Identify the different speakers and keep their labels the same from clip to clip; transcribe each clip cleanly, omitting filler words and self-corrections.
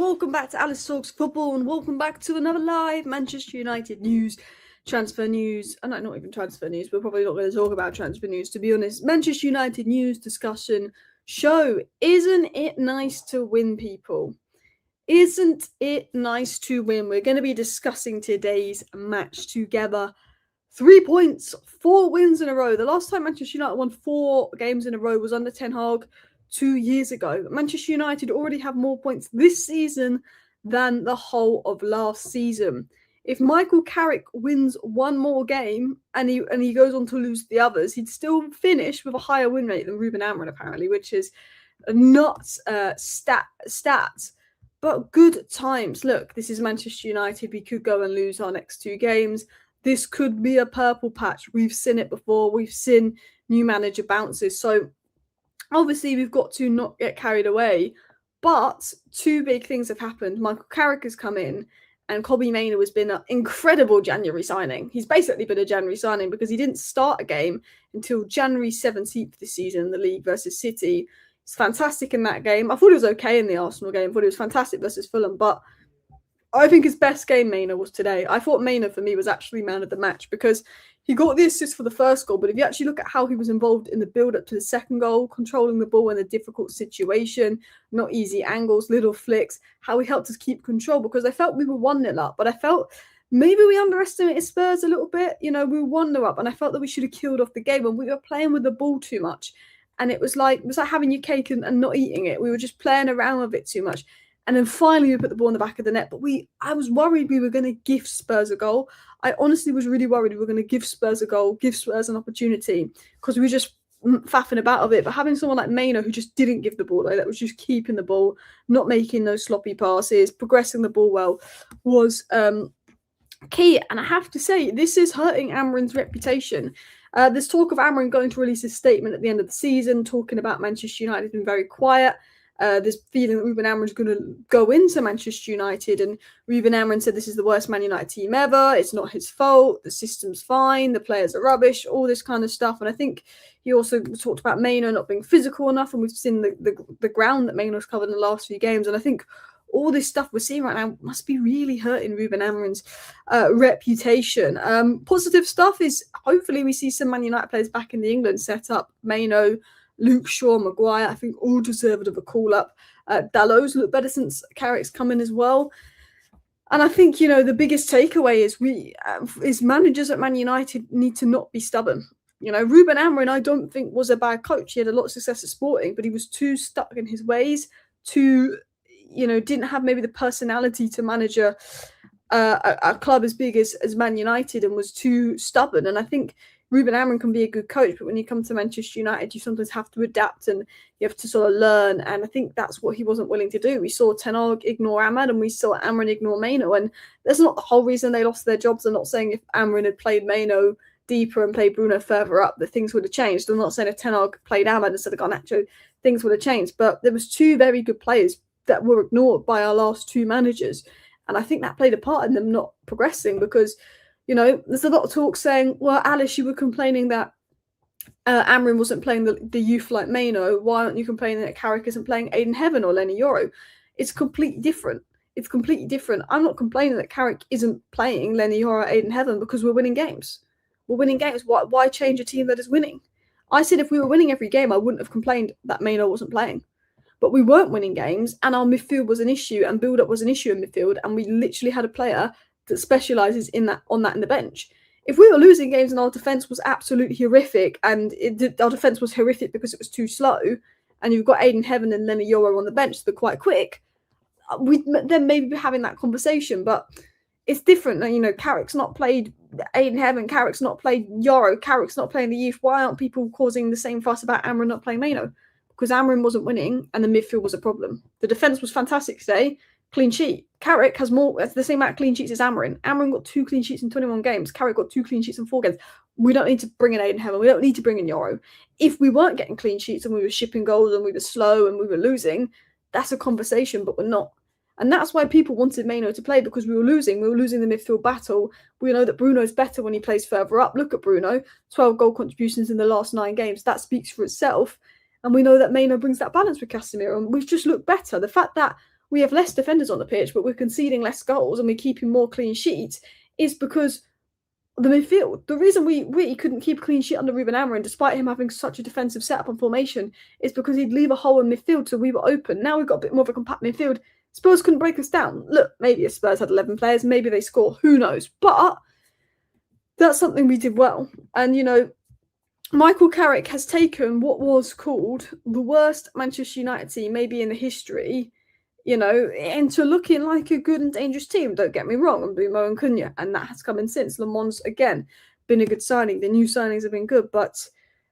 Speaker 1: welcome back to Alice Talks Football, and welcome back to another live Manchester United news, transfer news, and not even transfer news. We're probably not going to talk about transfer news, to be honest. Manchester United news discussion show. Isn't it nice to win, people? Isn't it nice to win? We're going to be discussing today's match together. 3 points, 4 wins in a row. The last time Manchester United won 4 games in a row was under Ten Hag 2 years ago. Manchester United already have more points this season than the whole of last season. If Michael Carrick wins one more game and he goes on to lose the others, he'd still finish with a higher win rate than Ruben Amorim, apparently, which is not stats. But good times. Look, this is Manchester United. We could go and lose our next 2 games. This could be a purple patch. We've seen it before. We've seen new manager bounces. So obviously we've got to not get carried away. But 2 big things have happened. Michael Carrick has come in and Kobbie Mainoo has been an incredible January signing. He's basically been a January signing because he didn't start a game until January 17th this season in the league versus City. He's fantastic in that game. I thought he was okay in the Arsenal game. I thought he was fantastic versus Fulham. But I think his best game, Mainoo, was today. I thought Mainoo, for me, was actually man of the match because he got the assist for the first goal. But if you actually look at how he was involved in the build-up to the second goal, controlling the ball in a difficult situation, not easy angles, little flicks, how he helped us keep control, because I felt we were 1-0 up. But I felt maybe we underestimated Spurs a little bit. You know, we were 1-0 up, and I felt that we should have killed off the game when we were playing with the ball too much. And it was like having your cake and not eating it. We were just playing around with it too much. And then finally we put the ball in the back of the net. But I was worried we were going to give Spurs a goal. I honestly was really worried we were going to give Spurs a goal, give Spurs an opportunity, because we were just faffing about of it. But having someone like Mainoo who just didn't give the ball away, that was just keeping the ball, not making those sloppy passes, progressing the ball well, was key. And I have to say, this is hurting Amorim's reputation. There's talk of Amorim going to release a statement at the end of the season, talking about Manchester United being very quiet. There's feeling that Ruben Amorim is going to go into Manchester United, and Ruben Amorim said this is the worst Man United team ever. It's not his fault. The system's fine. The players are rubbish. All this kind of stuff. And I think he also talked about Mainoo not being physical enough, and we've seen the ground that Mainoo's covered in the last few games. And I think all this stuff we're seeing right now must be really hurting Ruben Amorim's reputation. Positive stuff is hopefully we see some Man United players back in the England setup. Mainoo, Luke Shaw, Maguire, I think all deserved of a call-up. Dalot's looked better since Carrick's come in as well. And I think, you know, the biggest takeaway is managers at Man United need to not be stubborn. You know, Ruben Amorim, I don't think, was a bad coach. He had a lot of success at Sporting, but he was too stuck in his ways, didn't have maybe the personality to manage a club as big as Man United, and was too stubborn. And I think Ruben Amorim can be a good coach, but when you come to Manchester United, you sometimes have to adapt and you have to sort of learn. And I think that's what he wasn't willing to do. We saw Ten Hag ignore Ahmad, and we saw Amorim ignore Mainoo. And that's not the whole reason they lost their jobs. I'm not saying if Amorim had played Mainoo deeper and played Bruno further up, that things would have changed. I'm not saying if Ten Hag played Ahmad instead of Garnacho, things would have changed. But there was 2 very good players that were ignored by our last 2 managers. And I think that played a part in them not progressing, because you know, there's a lot of talk saying, well, Alice, you were complaining that Amorim wasn't playing the youth like Mainoo. Why aren't you complaining that Carrick isn't playing Aiden Heaven or Lenny Yoro? It's completely different. It's completely different. I'm not complaining that Carrick isn't playing Lenny Yoro or Aiden Heaven because we're winning games. We're winning games. Why change a team that is winning? I said if we were winning every game, I wouldn't have complained that Mainoo wasn't playing. But we weren't winning games, and our midfield was an issue, and build-up was an issue in midfield, and we literally had a player that specialises in that in the bench. If we were losing games and our defence was absolutely horrific, and our defence was horrific because it was too slow, and you've got Aiden Heaven and Lenny Yoro on the bench that are quite quick, we'd then maybe be having that conversation. But it's different. You know, Carrick's not played Aiden Heaven, Carrick's not played Yoro, Carrick's not playing the youth. Why aren't people causing the same fuss about Amorim not playing Mainoo? Because Amorim wasn't winning and the midfield was a problem. The defence was fantastic today. Clean sheet. Carrick has the same amount of clean sheets as Amorim. Amorim got 2 clean sheets in 21 games. Carrick got 2 clean sheets in 4 games. We don't need to bring in Aiden Heaven. We don't need to bring in Yoro. If we weren't getting clean sheets and we were shipping goals and we were slow and we were losing, that's a conversation, but we're not. And that's why people wanted Mainoo to play, because we were losing. We were losing the midfield battle. We know that Bruno's better when he plays further up. Look at Bruno. 12 goal contributions in the last 9 games. That speaks for itself. And we know that Mainoo brings that balance with Casemiro. And we've just looked better. The fact that we have less defenders on the pitch, but we're conceding less goals and we're keeping more clean sheets, is because the midfield. The reason we couldn't keep a clean sheet under Ruben Amorim, despite him having such a defensive setup and formation, is because he'd leave a hole in midfield so we were open. Now we've got a bit more of a compact midfield. Spurs couldn't break us down. Look, maybe if Spurs had 11 players, maybe they score. Who knows? But that's something we did well. And, you know, Michael Carrick has taken what was called the worst Manchester United team maybe in the history, you know, into looking like a good and dangerous team. Don't get me wrong, and Bumo and Cunha, and that has come in since. Le Mans, again, been a good signing. The new signings have been good, but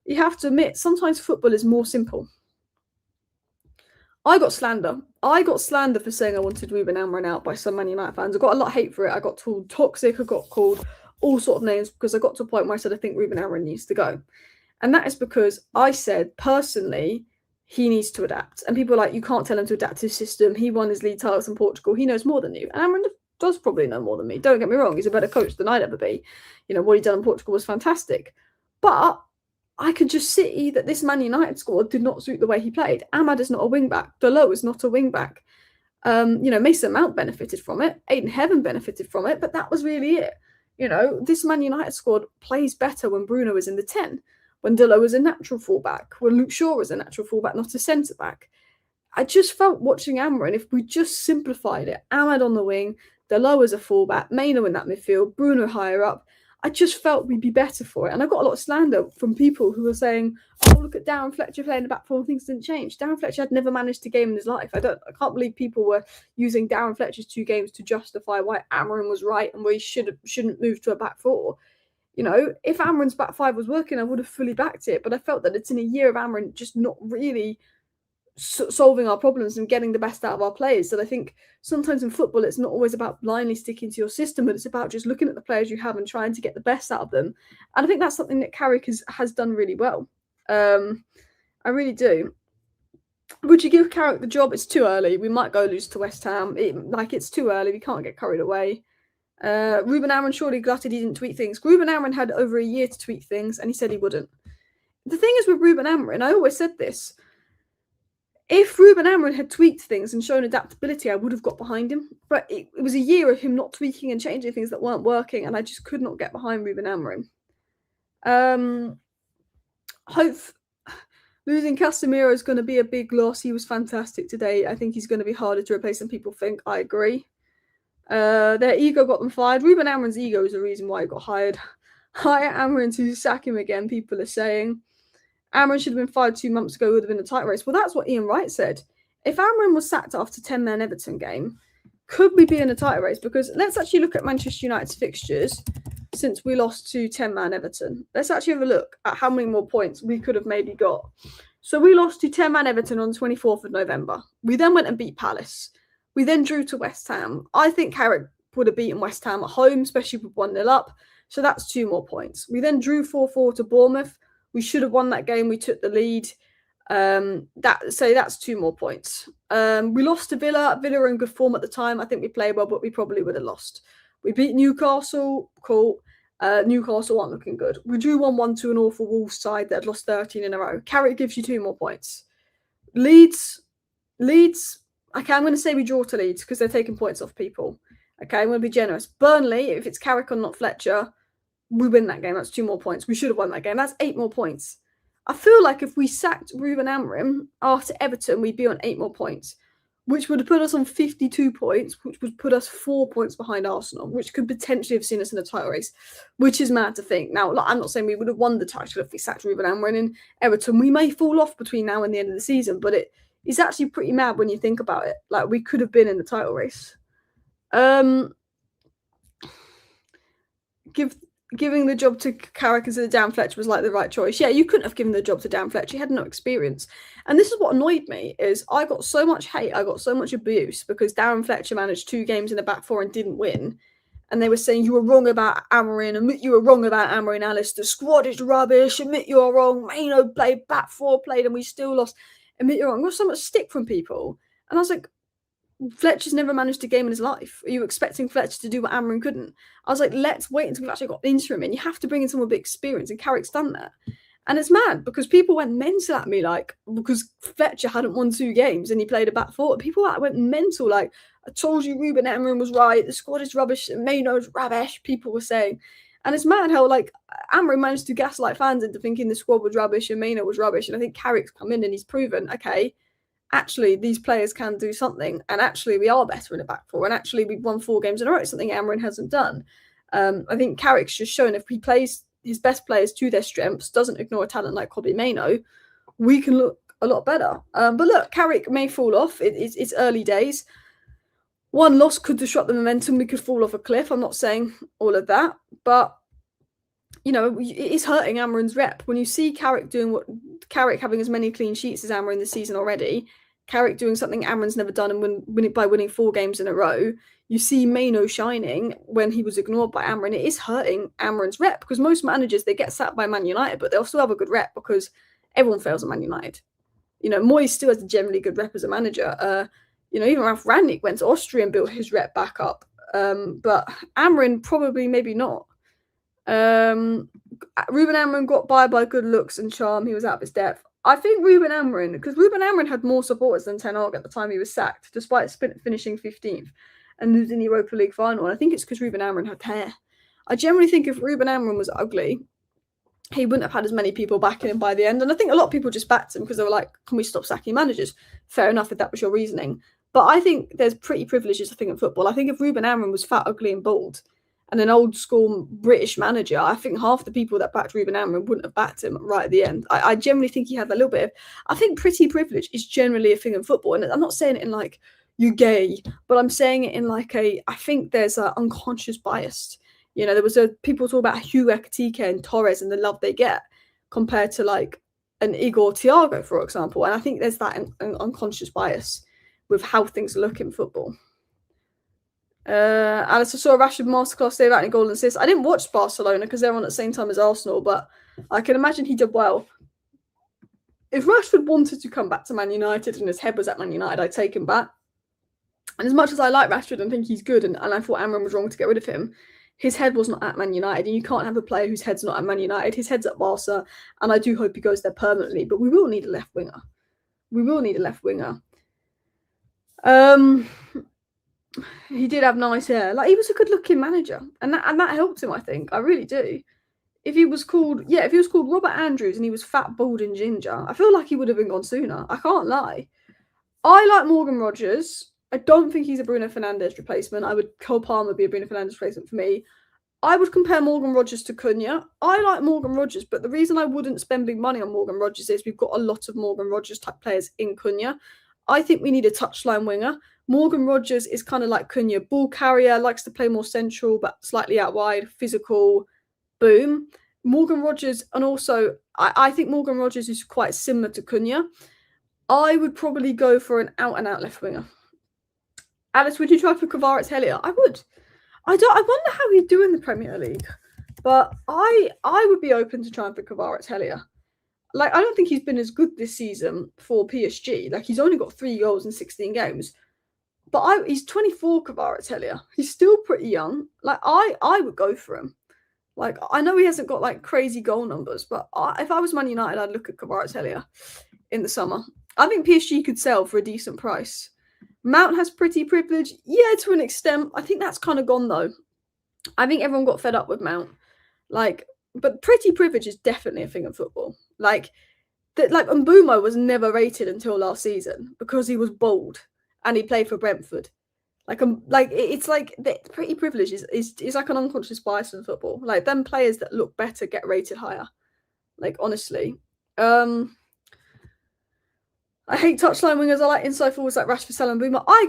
Speaker 1: you have to admit, sometimes football is more simple. I got slander. I got slander for saying I wanted Ruben Amorim out by some Man United fans. I got a lot of hate for it. I got called toxic. I got called all sort of names because I got to a point where I said I think Ruben Amorim needs to go. And that is because I said, personally, he needs to adapt. And people are like, you can't tell him to adapt to his system. He won his league titles in Portugal. He knows more than you. And Amorim does probably know more than me. Don't get me wrong. He's a better coach than I'd ever be. You know, what he done in Portugal was fantastic. But I could just see that this Man United squad did not suit the way he played. Ahmad is not a wing-back. Dalot is not a wing-back. You know, Mason Mount benefited from it. Aiden Heaven benefited from it. But that was really it. You know, this Man United squad plays better when Bruno is in the 10. When Dalot was a natural fullback, when Luke Shaw was a natural fullback, not a centre-back. I just felt watching Amorim, if we just simplified it, Ahmad on the wing, Dalot as a fullback, Mainoo in that midfield, Bruno higher up, I just felt we'd be better for it. And I got a lot of slander from people who were saying, oh, look at Darren Fletcher playing the back four and things didn't change. Darren Fletcher had never managed a game in his life. I can't believe people were using Darren Fletcher's 2 games to justify why Amorim was right and why he shouldn't move to a back four. You know, if Amorim's back 5 was working, I would have fully backed it. But I felt that it's in a year of Amorim just not really solving our problems and getting the best out of our players. And I think sometimes in football, it's not always about blindly sticking to your system, but it's about just looking at the players you have and trying to get the best out of them. And I think that's something that Carrick has done really well. I really do. Would you give Carrick the job? It's too early. We might go lose to West Ham. It's too early. We can't get carried away. Ruben Amorim surely gutted he didn't tweet things. Ruben Amorim had over a year to tweet things, and he said he wouldn't. The thing is with Ruben Amorim, I always said this, if Ruben Amorim had tweaked things and shown adaptability, I would have got behind him. But it was a year of him not tweaking and changing things that weren't working, and I just could not get behind Ruben Amorim. Losing Casemiro is going to be a big loss. He was fantastic today. I think he's going to be harder to replace than people think. I agree. Their ego got them fired. Ruben Amorim's ego is the reason why he got hired. Hire Amorim to sack him again, people are saying. Amorim should have been fired 2 months ago, would have been a tight race. Well, that's what Ian Wright said. If Amorim was sacked after 10-man Everton game, could we be in a tight race? Because let's actually look at Manchester United's fixtures since we lost to 10-man Everton. Let's actually have a look at how many more points we could have maybe got. So we lost to 10-man Everton on the 24th of November. We then went and beat Palace. We then drew to West Ham. I think Carrick would have beaten West Ham at home, especially with 1-0 up. So that's 2 more points. We then drew 4-4 to Bournemouth. We should have won that game. We took the lead. That's 2 more points. We lost to Villa. Villa were in good form at the time. I think we played well, but we probably would have lost. We beat Newcastle. Cool. Newcastle aren't looking good. We drew 1-1 to an awful Wolves side that had lost 13 in a row. Carrick gives you 2 more points. Leeds. Okay, I'm going to say we draw to Leeds because they're taking points off people. Okay, I'm going to be generous. Burnley, if it's Carrick or not Fletcher, we win that game. That's 2 more points. We should have won that game. That's 8 more points. I feel like if we sacked Ruben Amorim after Everton, we'd be on 8 more points, which would have put us on 52 points, which would put us 4 points behind Arsenal, which could potentially have seen us in a title race, which is mad to think. Now, I'm not saying we would have won the title if we sacked Ruben Amorim in Everton. We may fall off between now and the end of the season, but it's actually pretty mad when you think about it. Like, we could have been in the title race. Giving the job to Carrick instead of Dan Fletcher was like the right choice. Yeah, you couldn't have given the job to Dan Fletcher. He had no experience. And this is what annoyed me, is I got so much hate, I got so much abuse because Darren Fletcher managed 2 games in the back 4 and didn't win. And they were saying, you were wrong about Amorim, admit you were wrong about Amorim, Alice, the squad is rubbish, admit you are wrong, Mainoo played, back 4 played, and we still lost, admit you're wrong. I got so much stick from people. And I was like, Fletcher's never managed a game in his life. Are you expecting Fletcher to do what Amorim couldn't? I was like, let's wait until we've actually got an interim in. You have to bring in someone with experience, and Carrick's done that. And it's mad because people went mental at me, like, because Fletcher hadn't won 2 games and he played a back four. People went mental, like, I told you Ruben Amorim was right, the squad is rubbish, Mainoo's rubbish, people were saying. And it's mad how, like, Amorim managed to gaslight fans into thinking the squad was rubbish and Mainoo was rubbish. And I think Carrick's come in and he's proven, okay, actually, these players can do something. And actually, we are better in a back four. And actually, we've won 4 games in a row, something Amorim hasn't done. I think Carrick's just shown if he plays his best players to their strengths, doesn't ignore a talent like Kobbie Mainoo, we can look a lot better. But look, Carrick may fall off. It's early days. One loss could disrupt the momentum. We could fall off a cliff. I'm not saying all of that. But, you know, it is hurting Amorim's rep. When you see Carrick having as many clean sheets as Amorim this season already, Carrick doing something Amorim's never done and by winning 4 games in a row, you see Mainoo shining when he was ignored by Amorim. It is hurting Amorim's rep because most managers, they get sacked by Man United, but they'll still have a good rep because everyone fails at Man United. You know, Moyes still has a generally good rep as a manager. You know, even Ralph Rangnick went to Austria and built his rep back up. But Amorim probably maybe not. Ruben Amorim got by good looks and charm. He was out of his depth. I think Ruben Amorim, because Ruben Amorim had more supporters than Ten Hag at the time he was sacked, despite finishing 15th and losing the Europa League final. And I think it's because Ruben Amorim had hair. I generally think if Ruben Amorim was ugly, he wouldn't have had as many people backing him by the end. And I think a lot of people just backed him because they were like, can we stop sacking managers? Fair enough if that was your reasoning. But I think there's pretty privileges, I think, in football. I think if Ruben Amorim was fat, ugly and bald and an old school British manager, I think half the people that backed Ruben Amorim wouldn't have backed him right at the end. I generally think he had a little bit of... I think pretty privilege is generally a thing in football. And I'm not saying it in like, you gay, but I'm saying it in like I think there's an unconscious bias. You know, there was people talk about Hugh Ekitike and Torres and the love they get compared to like an Igor Thiago, for example. And I think there's that an unconscious bias with how things look in football. Alice, I saw a Rashford masterclass day about any goal and assist. I didn't watch Barcelona because they're on at the same time as Arsenal, but I can imagine he did well. If Rashford wanted to come back to Man United and his head was at Man United, I'd take him back. And as much as I like Rashford and think he's good, and I thought Amorim was wrong to get rid of him, his head was not at Man United, and you can't have a player whose head's not at Man United. His head's at Barca, and I do hope he goes there permanently, but we will need a left winger. We will need a left winger. He did have nice hair. Like, he was a good-looking manager, and that helped him, I think. I really do. If he was called Robert Andrews and he was fat, bald, and ginger, I feel like he would have been gone sooner. I can't lie. I like Morgan Rogers. I don't think he's a Bruno Fernandes replacement. Cole Palmer would be a Bruno Fernandes replacement for me. I would compare Morgan Rogers to Cunha. I like Morgan Rogers, but the reason I wouldn't spend big money on Morgan Rogers is we've got a lot of Morgan Rogers type players in Cunha. I think we need a touchline winger. Morgan Rogers is kind of like Cunha, ball carrier, likes to play more central, but slightly out wide, physical, boom. Morgan Rogers, and also I think Morgan Rogers is quite similar to Cunha. I would probably go for an out-and-out left winger. Alice, would you try for Kvaratskhelia? I would. I wonder how he'd do in the Premier League, but I would be open to trying for Kvaratskhelia. Like, I don't think he's been as good this season for PSG. Like, he's only got 3 goals in 16 games. But he's 24, Kvaratskhelia. He's still pretty young. Like, I would go for him. Like, I know he hasn't got, like, crazy goal numbers, but if I was Man United, I'd look at Kvaratskhelia in the summer. I think PSG could sell for a decent price. Mount has pretty privilege. Yeah, to an extent. I think that's kind of gone, though. I think everyone got fed up with Mount. Like, but pretty privilege is definitely a thing in football. Like Mbeumo was never rated until last season because he was bald and he played for Brentford. It's like the pretty privilege is like an unconscious bias in football. Like, them players that look better get rated higher. Like, honestly. I hate touchline wingers. I like inside forwards like Rashford, Salah and Mbeumo. I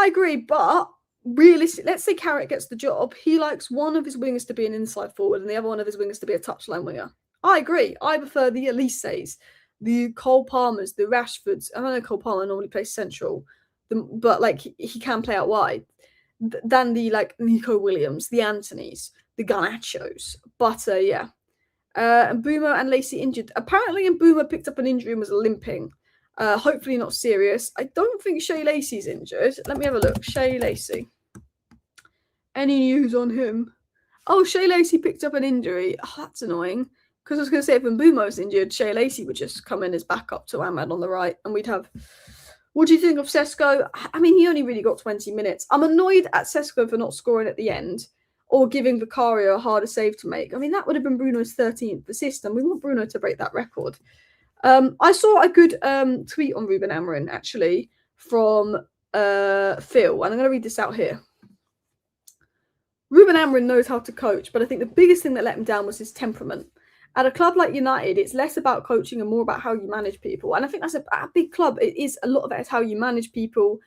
Speaker 1: agree, but realistically, let's say Carrick gets the job. He likes one of his wingers to be an inside forward and the other one of his wingers to be a touchline winger. I agree. I prefer the Elises, the Cole Palmers, the Rashfords. I don't know, Cole Palmer normally plays central, but like he can play out wide. Than the like Nico Williams, the Antonys, the Garnachos. But yeah. Mbeumo and Lacey injured. Apparently Mbeumo picked up an injury and was limping. Hopefully not serious. I don't think Shea Lacey's injured. Let me have a look. Shea Lacey. Any news on him? Oh, Shea Lacey picked up an injury. Oh, that's annoying. because I was going to say if Mbeumo's injured, Shea Lacey would just come in as backup to Ahmad on the right, and we'd have. What do you think of Sesko? I mean, he only really got 20 minutes. I'm annoyed at Sesko for not scoring at the end or giving Vicario a harder save to make. I mean, that would have been Bruno's 13th assist, and we want Bruno to break that record. I saw a good tweet on Ruben Amorim, actually, from Phil, and I'm going to read this out here. Ruben Amorim knows how to coach, but I think the biggest thing that let him down was his temperament. At a club like United, it's less about coaching and more about how you manage people. And I think that's a big club. It is a lot of it is how you manage people.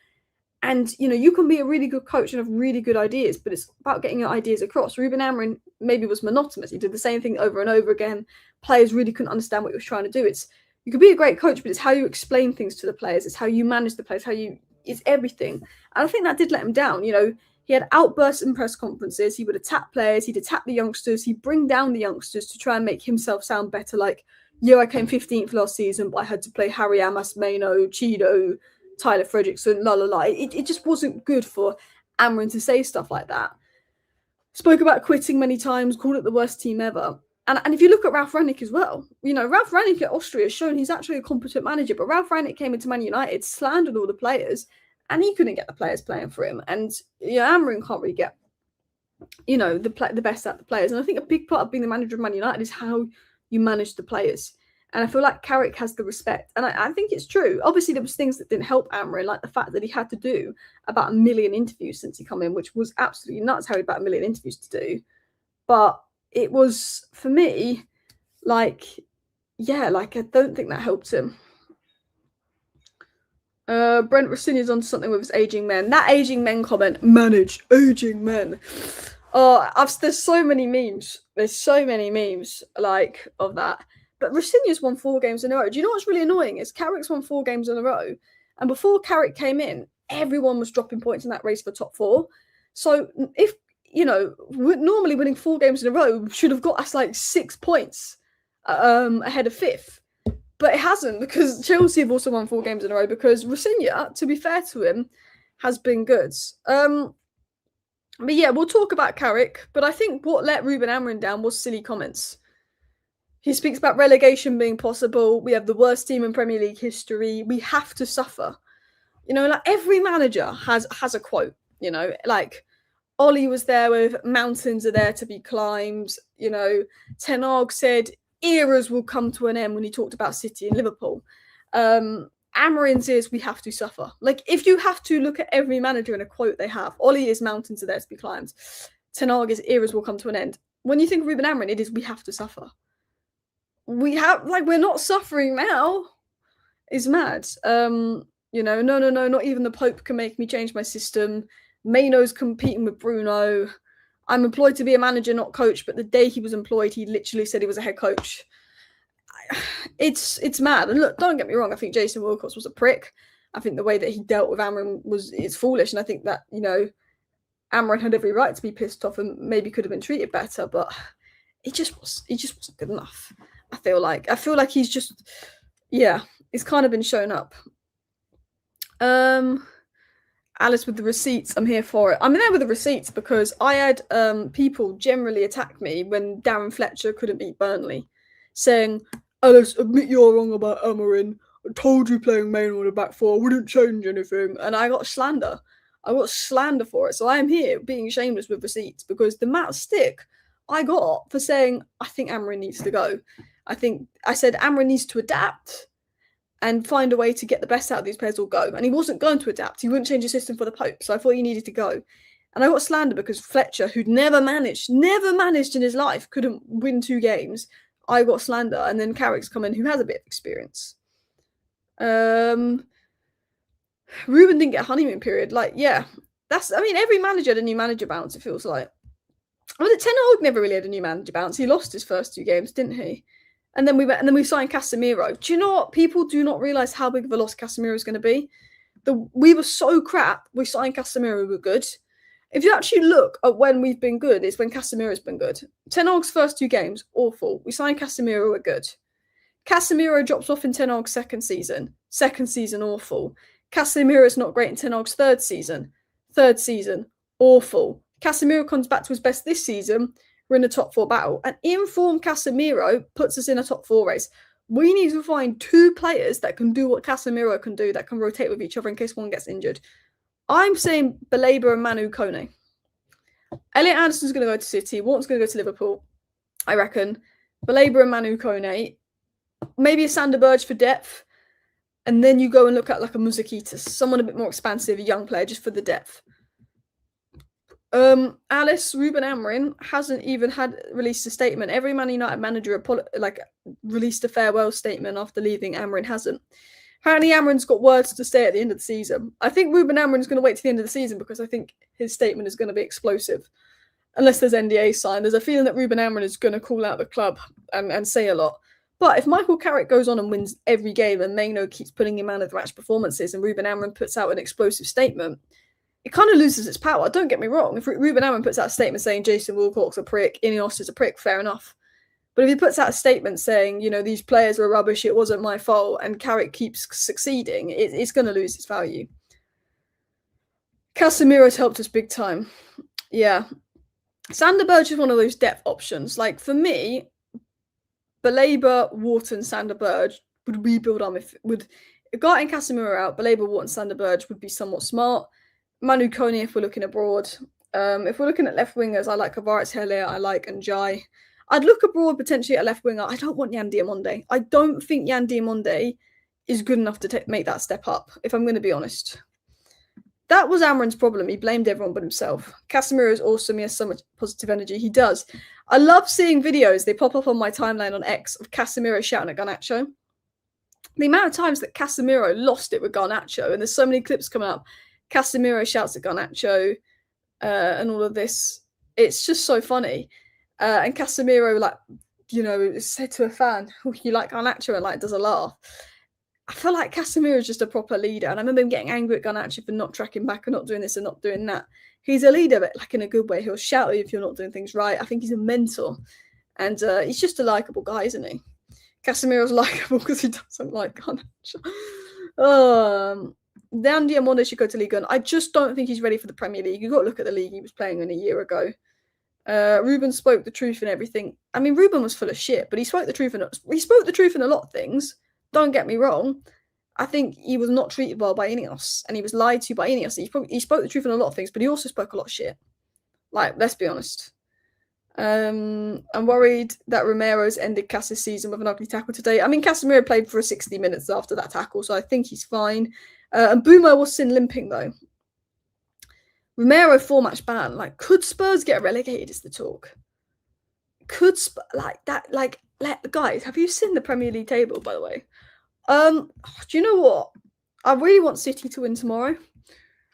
Speaker 1: And, you know, you can be a really good coach and have really good ideas, but it's about getting your ideas across. Ruben Amorim maybe was monotonous. He did the same thing over and over again. Players really couldn't understand what he was trying to do. You could be a great coach, but it's how you explain things to the players. It's how you manage the players, it's everything. And I think that did let him down. You know, he had outbursts in press conferences. He would attack players. He'd attack the youngsters. He'd bring down the youngsters to try and make himself sound better. Like, yeah, I came 15th last season, but I had to play Harry Amas, Mainoo, Cheeto, Tyler Fredrickson, la la la. It just wasn't good for Amorim to say stuff like that. Spoke about quitting many times, called it the worst team ever. And if you look at Ralf Rangnick as well, you know, Ralf Rangnick at Austria has shown he's actually a competent manager, but Ralf Rangnick came into Man United, slandered all the players, and he couldn't get the players playing for him. And, you know, Amorim can't really get, you know, the best out of the players. And I think a big part of being the manager of Man United is how you manage the players. And I feel like Carrick has the respect. And I think it's true. Obviously, there was things that didn't help Amorim, like the fact that he had to do about 1 million interviews since he come in, which was absolutely nuts how he had about 1 million interviews to do. But it was, for me, like, yeah, like, I don't think that helped him. Brent Rossini's on something with his aging men. That aging men comment, manage aging men. Oh, there's so many memes. There's so many memes, like, of that. But Rossini's won 4 games in a row. Do you know what's really annoying is Carrick's won 4 games in a row. And before Carrick came in, everyone was dropping points in that race for top 4. So if, you know, normally winning 4 games in a row should have got us like 6 points ahead of 5th. But it hasn't, because Chelsea have also won 4 games in a row, because Rossini, to be fair to him, has been good. But yeah, we'll talk about Carrick. But I think what let Ruben Amorim down was silly comments. He speaks about relegation being possible. We have the worst team in Premier League history. We have to suffer. You know, like every manager has a quote, you know, like Ollie was there with mountains are there to be climbed. You know, Ten Hag said eras will come to an end when he talked about City and Liverpool. Amorim's is we have to suffer. Like, if you have to look at every manager in a quote they have, Ollie is mountains are there to be climbed. Ten Hag is eras will come to an end. When you think of Ruben Amorim, it is we have to suffer. We're not suffering now. It's mad. You know, no, not even the Pope can make me change my system. Mainoo's competing with Bruno. I'm employed to be a manager, not coach, but the day he was employed, he literally said he was a head coach. It's mad. And look, don't get me wrong, I think Jason Wilcox was a prick. I think the way that he dealt with Amorim is foolish, and I think that, you know, Amorim had every right to be pissed off and maybe could have been treated better, but he just wasn't good enough. I feel like he's just, yeah, it's kind of been shown up. Alice with the receipts, I'm here for it. I'm there with the receipts because I had people generally attack me when Darren Fletcher couldn't beat Burnley, saying, Alice, admit you're wrong about Amorim. I told you playing Mainoo on the back 4 wouldn't change anything. And I got slander. I got slander for it. So I am here being shameless with receipts because the amount of stick I got for saying, I think Amorim needs to go. I said Amorim needs to adapt and find a way to get the best out of these players or go. And he wasn't going to adapt. He wouldn't change his system for the Pope. So I thought he needed to go. And I got slander because Fletcher, who'd never managed in his life, couldn't win 2 games. I got slander. And then Carrick's come in, who has a bit of experience. Ruben didn't get a honeymoon period. Like, yeah, every manager had a new manager bounce, it feels like. Well, Ten Hag never really had a new manager bounce. He lost his first 2 games, didn't he? And then we signed Casemiro. Do you know what? People do not realise how big of a loss Casemiro is going to be. We were so crap. We signed Casemiro, we were good. If you actually look at when we've been good, it's when Casemiro's been good. Ten Hag's first 2 games, awful. We signed Casemiro, we're good. Casemiro drops off in Ten Hag's second season, awful. Casemiro's not great in Ten Hag's third season, awful. Casemiro comes back to his best this season, we're in a top 4 battle. And informed Casemiro puts us in a top 4 race. We need to find 2 players that can do what Casemiro can do, that can rotate with each other in case one gets injured. I'm saying Baleba and Mainoo Kone. Elliot Anderson's going to go to City. Wharton's going to go to Liverpool, I reckon. Baleba and Mainoo Kone. Maybe a Sander Berge for depth. And then you go and look at like a Muzakitas, someone a bit more expansive, a young player, just for the depth. Ruben Amorim hasn't even released a statement. Every Man United manager released a farewell statement after leaving. Amorim hasn't. Apparently, Amorim's got words to say at the end of the season. I think Ruben Amorim's going to wait to the end of the season because I think his statement is going to be explosive. Unless there's NDA signed, there's a feeling that Ruben Amorim is going to call out the club and say a lot. But if Michael Carrick goes on and wins every game and Mainoo keeps putting in man of the match performances and Ruben Amorim puts out an explosive statement, it kind of loses its power. Don't get me wrong. If Ruben Amorim puts out a statement saying Jason Wilcock's a prick, Ineos is a prick, fair enough. But if he puts out a statement saying, you know, these players were rubbish, it wasn't my fault, and Carrick keeps succeeding, it's going to lose its value. Casemiro's helped us big time. Yeah. Sander Berge is one of those depth options. Like, for me, Baleba, Wharton, Sander Berge would rebuild our midfield. Getting Casemiro out, Baleba, Wharton, Sander Berge would be somewhat smart. Mainoo Kone if we're looking abroad. If we're looking at left wingers, I like Kavaritz Hele, I like Njai. I'd look abroad potentially at left winger. I don't want Yan Diamonde. I don't think Yan Diamonde is good enough to make that step up, if I'm going to be honest. That was Amorim's problem. He blamed everyone but himself. Casemiro is awesome. He has so much positive energy. He does. I love seeing videos. They pop up on my timeline on X of Casemiro shouting at Garnacho. The amount of times that Casemiro lost it with Garnacho, and there's so many clips coming up. Casemiro shouts at Garnacho and all of this. It's just so funny. And Casemiro, like, you know, said to a fan, oh, you like Garnacho, and like does a laugh. I feel like Casemiro is just a proper leader. And I remember him getting angry at Garnacho for not tracking back and not doing this and not doing that. He's a leader, but like in a good way. He'll shout at you if you're not doing things right. I think he's a mentor. And he's just a likeable guy, isn't he? Casemiro's likeable because he doesn't like Garnacho. Dan Diamonde should go to Ligue 1. I just don't think he's ready for the Premier League. You've got to look at the league he was playing in a year ago. Ruben spoke the truth and everything. I mean, Ruben was full of shit, but he spoke the truth in a lot of things. Don't get me wrong. I think he was not treated well by Ineos, and he was lied to by Ineos. He spoke the truth in a lot of things, but he also spoke a lot of shit. Like, let's be honest. I'm worried that Romero's ended Cass's season with an ugly tackle today. I mean, Casemiro played for 60 minutes after that tackle, so I think he's fine. And Bumo was seen limping, though. Romero 4-match ban. Like, could Spurs get relegated is the talk. Could guys, have you seen the Premier League table, by the way? Do you know what? I really want City to win tomorrow.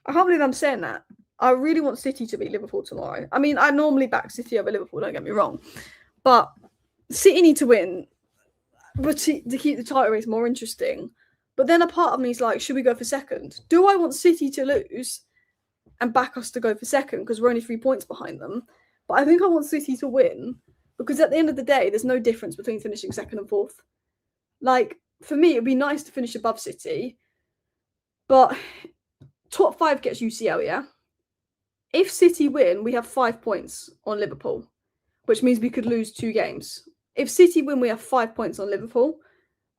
Speaker 1: I can't believe I'm saying that. I really want City to beat Liverpool tomorrow. I mean, I normally back City over Liverpool, don't get me wrong. But City need to win but to keep the title race more interesting. But then a part of me is like, should we go for second? Do I want City to lose and back us to go for second because we're only 3 points behind them? But I think I want City to win because at the end of the day, there's no difference between finishing second and fourth. Like, for me, it'd be nice to finish above City, but top 5 gets UCL, yeah? If City win, we have 5 points on Liverpool, which means we could lose 2 games. If City win, we have 5 points on Liverpool,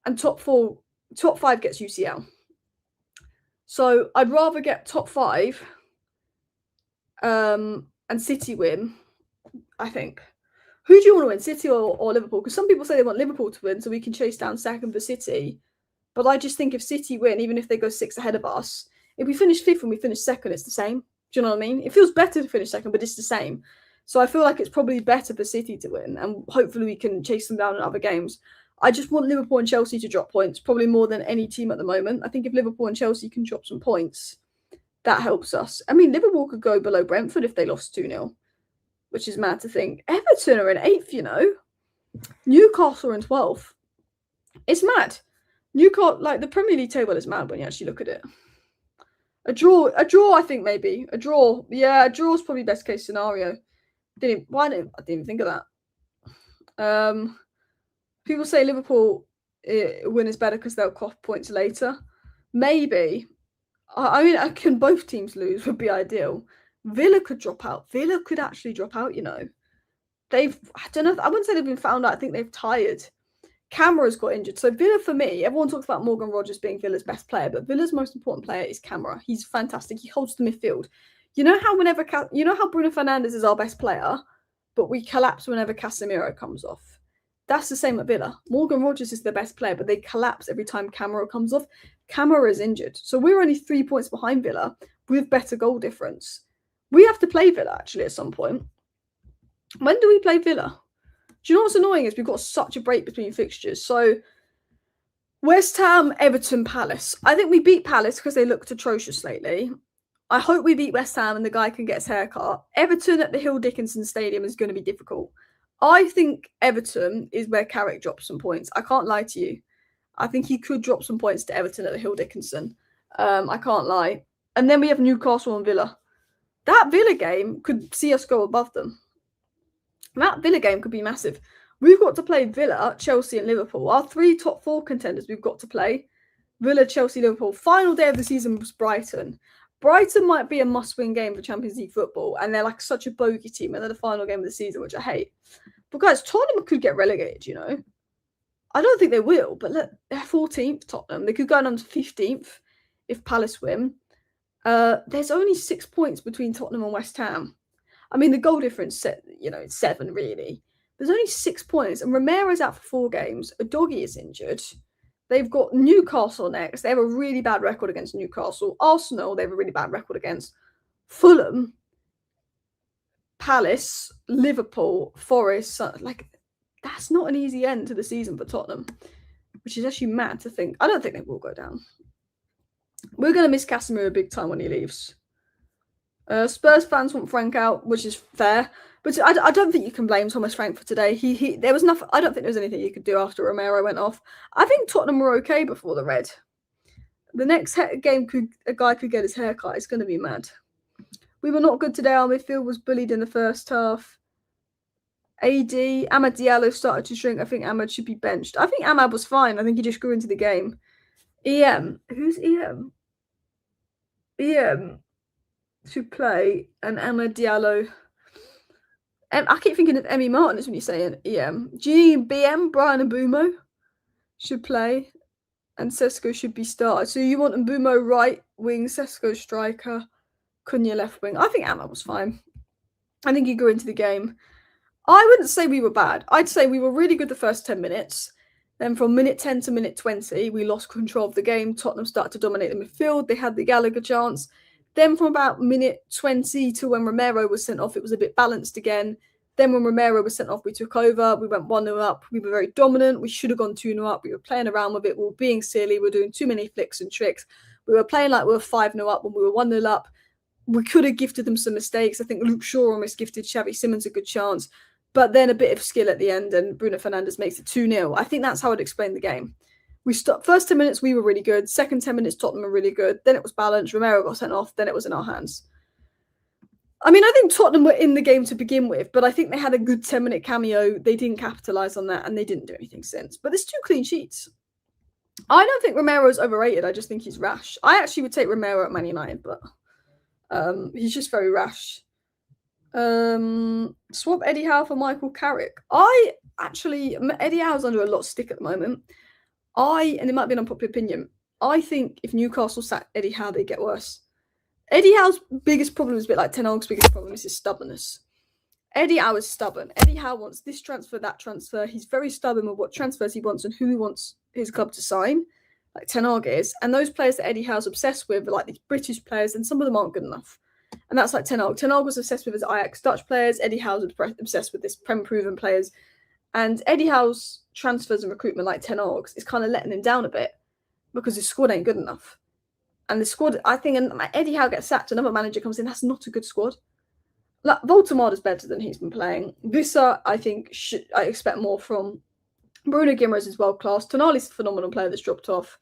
Speaker 1: and top 5 gets UCL. So I'd rather get top 5 and City win, I think. Who do you want to win, City or Liverpool? Because some people say they want Liverpool to win so we can chase down second for City. But I just think if City win, even if they go 6 ahead of us, if we finish 5th and we finish 2nd, it's the same. Do you know what I mean? It feels better to finish 2nd, but it's the same. So I feel like it's probably better for City to win, and hopefully we can chase them down in other games. I just want Liverpool and Chelsea to drop points, probably more than any team at the moment. I think if Liverpool and Chelsea can drop some points, that helps us. I mean, Liverpool could go below Brentford if they lost 2-0, which is mad to think. Everton are in 8th, you know. Newcastle are in 12th. It's mad. Newcastle, like, the Premier League table is mad when you actually look at it. A draw, I think, maybe. A draw. Yeah, a draw is probably best case scenario. I didn't even think of that. People say Liverpool win is better because they'll cough points later. Maybe. I mean, can both teams lose would be ideal. Villa could drop out. Villa could actually drop out, you know. I don't know, I wouldn't say they've been found out. I think they've tired. Camera's got injured. So Villa, for me, everyone talks about Morgan Rogers being Villa's best player, but Villa's most important player is Camera. He's fantastic. He holds the midfield. You know how Bruno Fernandes is our best player, but we collapse whenever Casemiro comes off. That's the same at Villa. Morgan Rogers is the best player, but they collapse every time Camera comes off. Camera is injured. So we're only 3 points behind Villa with better goal difference. We have to play Villa, actually, at some point. When do we play Villa? Do you know what's annoying is we've got such a break between fixtures. So West Ham, Everton, Palace. I think we beat Palace because they looked atrocious lately. I hope we beat West Ham and the guy can get his haircut. Everton at the Hill Dickinson Stadium is going to be difficult. I think Everton is where Carrick drops some points. I can't lie to you. I think he could drop some points to Everton at the Hill Dickinson. I can't lie. And then we have Newcastle and Villa. That Villa game could see us go above them. That Villa game could be massive. We've got to play Villa, Chelsea and Liverpool. Our 3 top 4 contenders we've got to play. Villa, Chelsea, Liverpool. Final day of the season was Brighton. Brighton might be a must-win game for Champions League football, and they're like such a bogey team, and they're the final game of the season, which I hate. But guys, Tottenham could get relegated, you know. I don't think they will, but look, they're 14th, Tottenham. They could go down to 15th if Palace win. There's only 6 points between Tottenham and West Ham. I mean, the goal difference, it's 7, really. There's only 6 points, and Romero's out for 4 games. Udogie is injured. They've got Newcastle next. They have a really bad record against Newcastle. Arsenal, they have a really bad record against. Fulham, Palace, Liverpool, Forest. That's not an easy end to the season for Tottenham, which is actually mad to think. I don't think they will go down. We're going to miss Casemiro big time when he leaves. Spurs fans want Frank out, which is fair. But I don't think you can blame Thomas Frank for today. There was nothing. I don't think there was anything you could do after Romero went off. I think Tottenham were okay before the red. The next game a guy could get his haircut. It's going to be mad. We were not good today. Our midfield was bullied in the first half. Amad Diallo started to shrink. I think Amad should be benched. I think Amad was fine. I think he just grew into the game. EM. Who's EM? EM should play, and Amad Diallo. I keep thinking of Emmy Martinez when you say EM. BM, Brian Mbumo should play, and Sesko should be started. So you want Mbumo right wing, Sesko striker, Cunha left wing. I think Amad was fine. I think he grew into the game. I wouldn't say we were bad. I'd say we were really good the first 10 minutes. Then from minute 10 to minute 20, we lost control of the game. Tottenham started to dominate the midfield. They had the Gallagher chance. Then from about minute 20 to when Romero was sent off, it was a bit balanced again. Then when Romero was sent off, we took over. We went 1-0 up. We were very dominant. We should have gone 2-0 up. We were playing around with it. We were being silly. We were doing too many flicks and tricks. We were playing like we were 5-0 up when we were 1-0 up. We could have gifted them some mistakes. I think Luke Shaw almost gifted Xavi Simons a good chance. But then a bit of skill at the end, and Bruno Fernandes makes it 2-0. I think that's how I'd explain the game. First 10 minutes, we were really good. Second 10 minutes, Tottenham were really good. Then it was balanced. Romero got sent off. Then it was in our hands. I mean, I think Tottenham were in the game to begin with, but I think they had a good 10-minute cameo. They didn't capitalise on that, and they didn't do anything since. But there's 2 clean sheets. I don't think Romero's overrated. I just think he's rash. I actually would take Romero at Man United, but he's just very rash. Swap Eddie Howe for Michael Carrick. Eddie Howe's under a lot of stick at the moment. And it might be an unpopular opinion, I think if Newcastle sack Eddie Howe, they get worse. Eddie Howe's biggest problem is a bit like Ten Hag's biggest problem is his stubbornness. Eddie Howe is stubborn. Eddie Howe wants this transfer, that transfer. He's very stubborn with what transfers he wants and who he wants his club to sign, like Ten Hag is. And those players that Eddie Howe's obsessed with are like these British players, and some of them aren't good enough. And that's like Ten Hag. Ten Hag was obsessed with his Ajax Dutch players. Eddie Howe's obsessed with this Prem-proven players. And Eddie Howe's transfers and recruitment, like Ten Hag's, is kind of letting him down a bit because his squad ain't good enough. And the squad, I think, and Eddie Howe gets sacked, another manager comes in, that's not a good squad. Like, Voltemada's better than he's been playing. Vissa, I think, I expect more from. Bruno Guimaraes is world class. Tonali's a phenomenal player that's dropped off.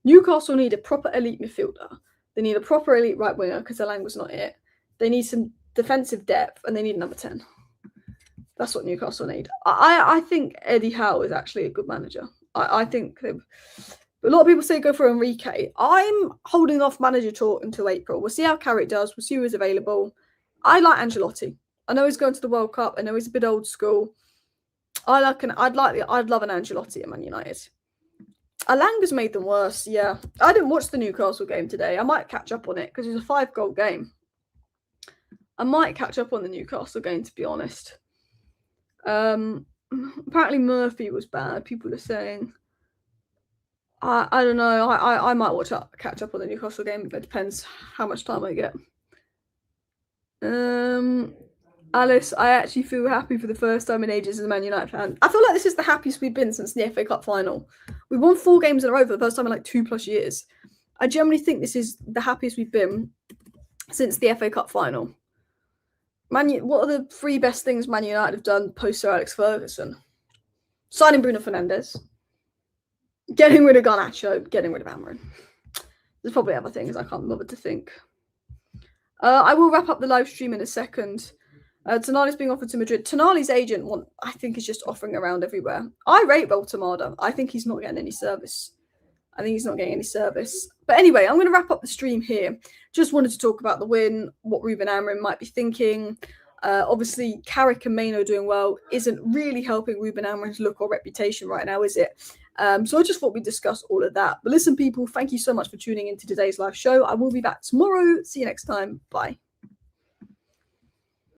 Speaker 1: Newcastle need a proper elite midfielder. They need a proper elite right winger because Alang was not it. They need some defensive depth and they need a number 10. That's what Newcastle need. I think Eddie Howe is actually a good manager. I think a lot of people say go for Enrique. I'm holding off manager talk until April. We'll see how Carrick does. We'll see who's available. I like Ancelotti. I know he's going to the World Cup. I know he's a bit old school. I'd love an Ancelotti at Man United. Alanga's made them worse. Yeah, I didn't watch the Newcastle game today. I might catch up on it because it was a 5-goal game. I might catch up on the Newcastle game, to be honest. Apparently Murphy was bad. People are saying. I don't know. I might catch up on the Newcastle game. It depends how much time I get. Alice, I actually feel happy for the first time in ages as a Man United fan. I feel like this is the happiest we've been since the FA Cup final. We won 4 games in a row for the first time in like 2+ years. I generally think this is the happiest we've been since the FA Cup final. What are the 3 best things Man United have done post Sir Alex Ferguson? Signing Bruno Fernandes, getting rid of Garnacho, getting rid of Amorim. There's probably other things I can't bother to think. I will wrap up the live stream in a second. Tonali's being offered to Madrid. Tonali's agent, I think, is just offering around everywhere. I rate Baltamada. I think he's not getting any service. But anyway, I'm going to wrap up the stream here. Just wanted to talk about the win, what Ruben Amorim might be thinking. Obviously, Carrick and Mainoo doing well isn't really helping Ruben Amorim's look or reputation right now, is it? So I just thought we'd discuss all of that. But listen, people, thank you so much for tuning into today's live show. I will be back tomorrow. See you next time. Bye.